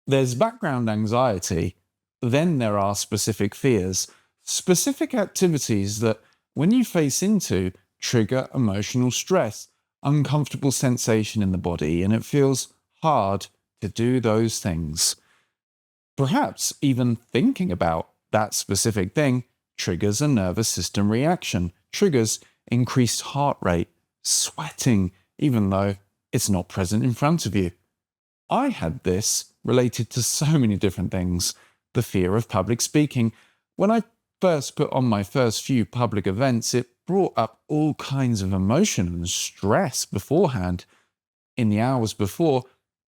There's background anxiety, then there are specific fears, specific activities that, when you face into, trigger emotional stress, uncomfortable sensation in the body, and it feels hard to do those things. Perhaps even thinking about that specific thing triggers a nervous system reaction, triggers increased heart rate, sweating, even though it's not present in front of you. I had this related to so many different things. The fear of public speaking. When I first put on my first few public events, it brought up all kinds of emotion and stress beforehand. In the hours before,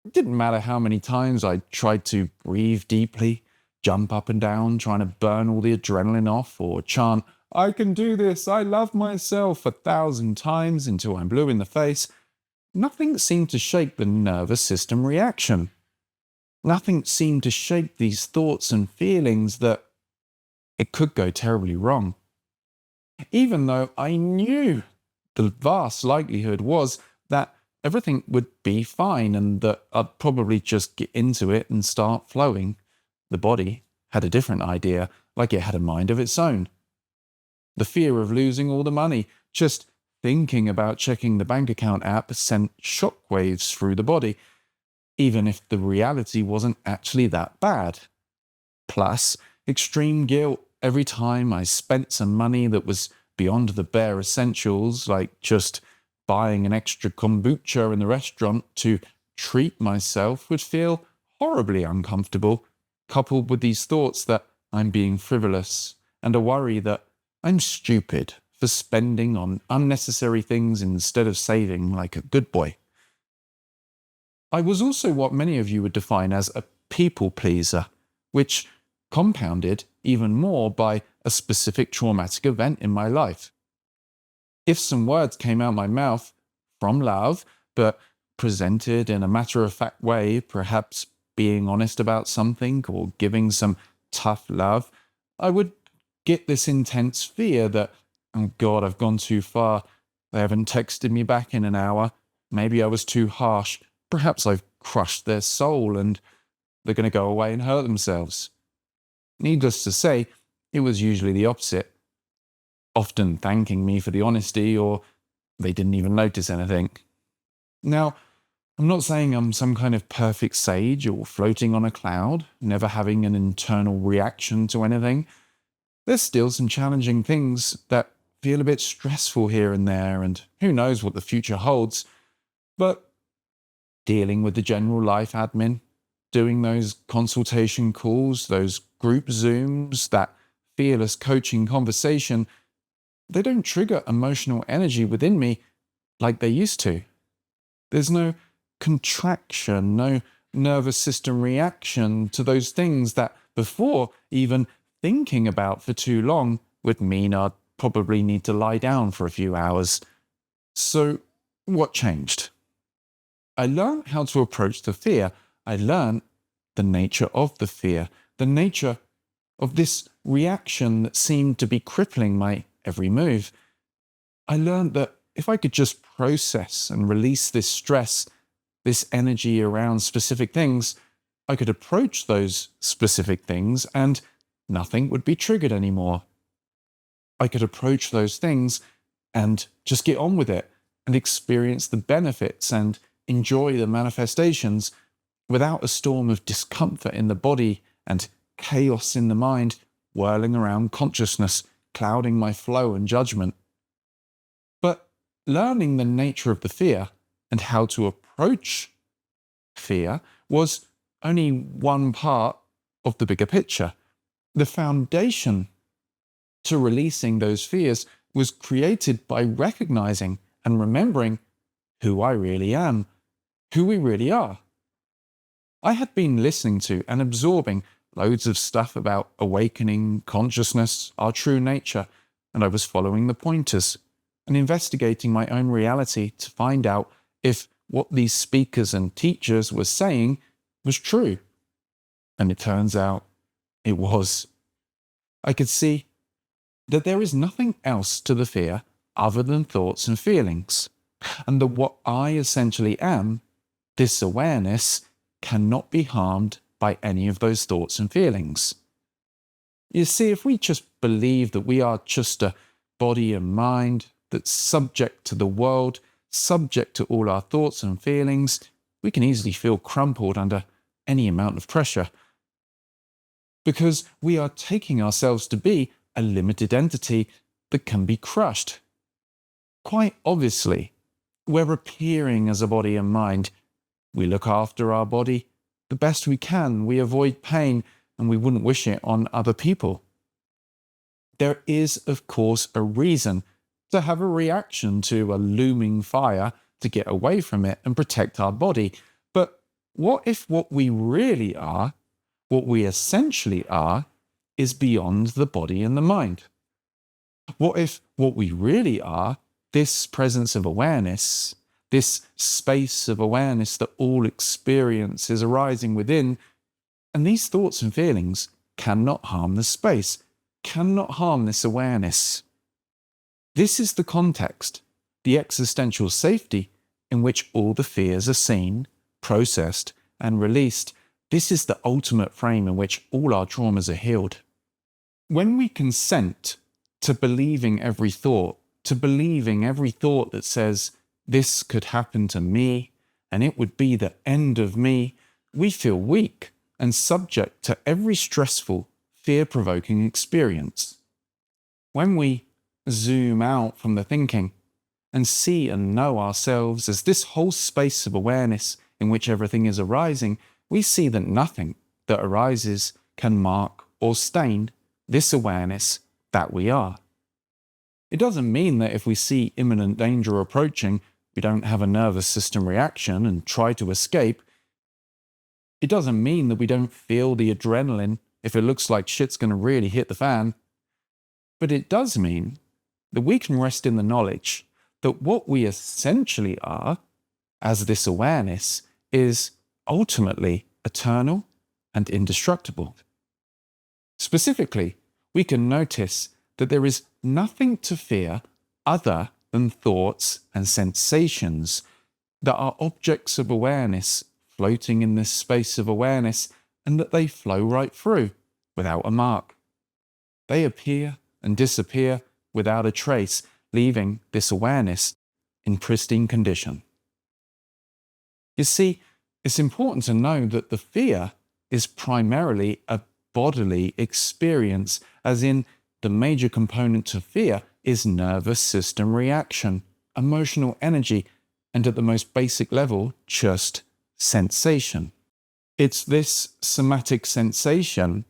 it didn't matter how many times I tried to breathe deeply, jump up and down, trying to burn all the adrenaline off, or chant, "I can do this, I love myself," 1,000 times until I'm blue in the face. Nothing seemed to shake the nervous system reaction. Nothing seemed to shake these thoughts and feelings that it could go terribly wrong. Even though I knew the vast likelihood was that everything would be fine and that I'd probably just get into it and start flowing. The body had a different idea, like it had a mind of its own. The fear of losing all the money, just thinking about checking the bank account app sent shockwaves through the body, even if the reality wasn't actually that bad. Plus, extreme guilt every time I spent some money that was beyond the bare essentials, like just buying an extra kombucha in the restaurant to treat myself, would feel horribly uncomfortable, coupled with these thoughts that I'm being frivolous and a worry that I'm stupid for spending on unnecessary things instead of saving like a good boy. I was also what many of you would define as a people pleaser, which compounded even more by a specific traumatic event in my life. If some words came out my mouth from love, but presented in a matter-of-fact way, perhaps being honest about something or giving some tough love, I would get this intense fear that, oh God, I've gone too far. They haven't texted me back in an hour. Maybe I was too harsh. Perhaps I've crushed their soul and they're going to go away and hurt themselves. Needless to say, it was usually the opposite. Often thanking me for the honesty, or they didn't even notice anything. Now, I'm not saying I'm some kind of perfect sage or floating on a cloud, never having an internal reaction to anything. There's still some challenging things that feel a bit stressful here and there, and who knows what the future holds. But dealing with the general life admin, doing those consultation calls, those group Zooms, that fearless coaching conversation, they don't trigger emotional energy within me like they used to. There's no contraction, no nervous system reaction to those things that before even thinking about for too long would mean I'd probably need to lie down for a few hours. So, what changed? I learned how to approach the fear. I learned the nature of the fear, the nature of this reaction that seemed to be crippling my every move. I learned that if I could just process and release this stress, this energy around specific things, I could approach those specific things and nothing would be triggered anymore. I could approach those things and just get on with it and experience the benefits and enjoy the manifestations without a storm of discomfort in the body and chaos in the mind whirling around consciousness, clouding my flow and judgment. But learning the nature of the fear and how to approach fear was only one part of the bigger picture. The foundation to releasing those fears was created by recognizing and remembering who I really am, who we really are. I had been listening to and absorbing loads of stuff about awakening, consciousness, our true nature, and I was following the pointers and investigating my own reality to find out if what these speakers and teachers were saying was true. And it turns out it was. I could see that there is nothing else to the fear other than thoughts and feelings, and that what I essentially am, this awareness, cannot be harmed by any of those thoughts and feelings. You see, if we just believe that we are just a body and mind that's subject to the world, subject to all our thoughts and feelings, we can easily feel crumpled under any amount of pressure. Because we are taking ourselves to be a limited entity that can be crushed. Quite obviously, we're appearing as a body and mind. We look after our body the best we can, we avoid pain, and we wouldn't wish it on other people. There is, of course, a reason to have a reaction to a looming fire to get away from it and protect our body. But what if what we really are, what we essentially are, is beyond the body and the mind? What if what we really are, this presence of awareness, this space of awareness that all experience is arising within, and these thoughts and feelings cannot harm the space, cannot harm this awareness? This is the context, the existential safety in which all the fears are seen, processed, and released. This is the ultimate frame in which all our traumas are healed. When we consent to believing every thought, that says, this could happen to me, and it would be the end of me, we feel weak and subject to every stressful, fear-provoking experience. When we zoom out from the thinking and see and know ourselves as this whole space of awareness in which everything is arising, we see that nothing that arises can mark or stain this awareness that we are. It doesn't mean that if we see imminent danger approaching, we don't have a nervous system reaction and try to escape. It doesn't mean that we don't feel the adrenaline if it looks like shit's going to really hit the fan. But it does mean that we can rest in the knowledge that what we essentially are, as this awareness, is ultimately eternal and indestructible. Specifically, we can notice that there is nothing to fear other than thoughts and sensations that are objects of awareness floating in this space of awareness, and that they flow right through without a mark. They appear and disappear without a trace, leaving this awareness in pristine condition. You see, it's important to know that the fear is primarily a bodily experience, as in the major component to fear is nervous system reaction, emotional energy, and at the most basic level, just sensation. It's this somatic sensation,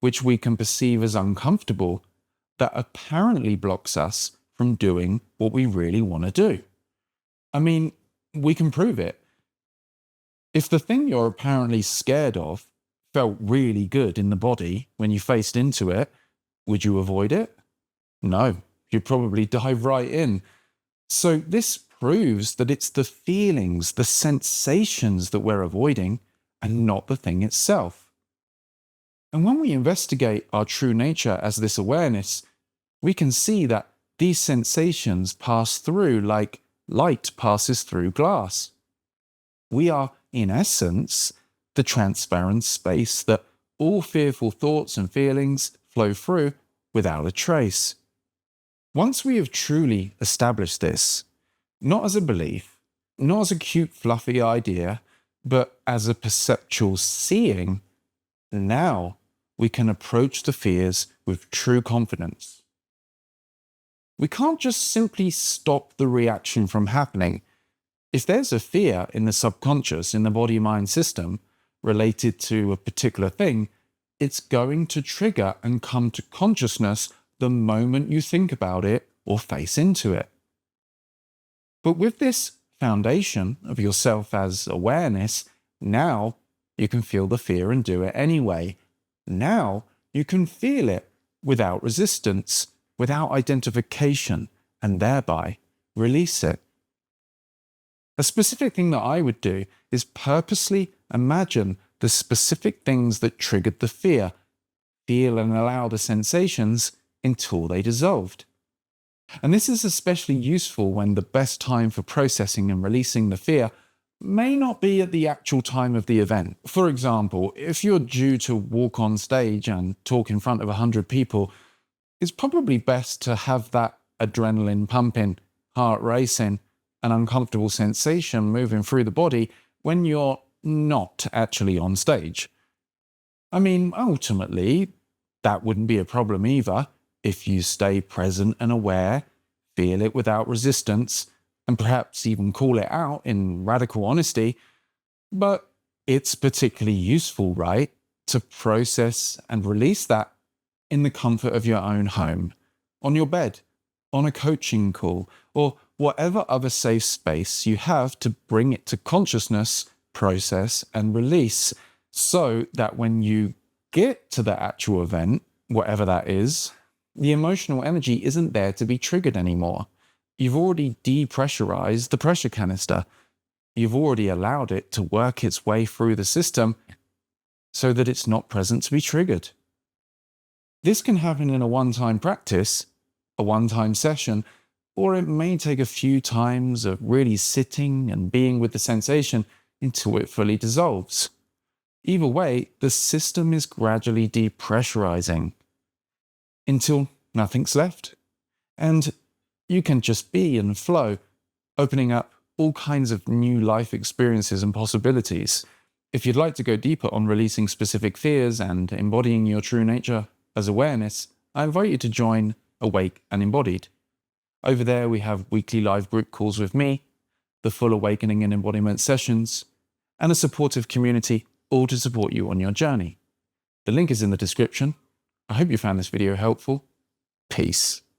which we can perceive as uncomfortable, that apparently blocks us from doing what we really want to do. I mean, we can prove it. If the thing you're apparently scared of felt really good in the body when you faced into it, would you avoid it? No, you'd probably dive right in. So this proves that it's the feelings, the sensations that we're avoiding, and not the thing itself. And when we investigate our true nature as this awareness, we can see that these sensations pass through like light passes through glass. We are, in essence, the transparent space that all fearful thoughts and feelings flow through without a trace. Once we have truly established this, not as a belief, not as a cute fluffy idea, but as a perceptual seeing, now we can approach the fears with true confidence. We can't just simply stop the reaction from happening. If there's a fear in the subconscious, in the body-mind system, related to a particular thing, it's going to trigger and come to consciousness the moment you think about it or face into it. But with this foundation of yourself as awareness, now you can feel the fear and do it anyway. Now you can feel it without resistance, without identification, and thereby release it. A specific thing that I would do is purposely imagine the specific things that triggered the fear, feel and allow the sensations until they dissolved. And this is especially useful when the best time for processing and releasing the fear may not be at the actual time of the event. For example, if you're due to walk on stage and talk in front of 100 people, it's probably best to have that adrenaline pumping, heart racing, an uncomfortable sensation moving through the body when you're not actually on stage. I mean, ultimately, that wouldn't be a problem either if you stay present and aware, feel it without resistance, and perhaps even call it out in radical honesty. But it's particularly useful, right, to process and release that in the comfort of your own home, on your bed, on a coaching call, or whatever other safe space you have to bring it to consciousness, process, and release, so that when you get to the actual event, whatever that is, the emotional energy isn't there to be triggered anymore. You've already depressurized the pressure canister. You've already allowed it to work its way through the system so that it's not present to be triggered. This can happen in a one-time practice, a one-time session, or it may take a few times of really sitting and being with the sensation until it fully dissolves. Either way, the system is gradually depressurizing until nothing's left. And you can just be and flow, opening up all kinds of new life experiences and possibilities. If you'd like to go deeper on releasing specific fears and embodying your true nature as awareness, I invite you to join Awake and Embodied. Over there, we have weekly live group calls with me, the full awakening and embodiment sessions, and a supportive community, all to support you on your journey. The link is in the description. I hope you found this video helpful. Peace.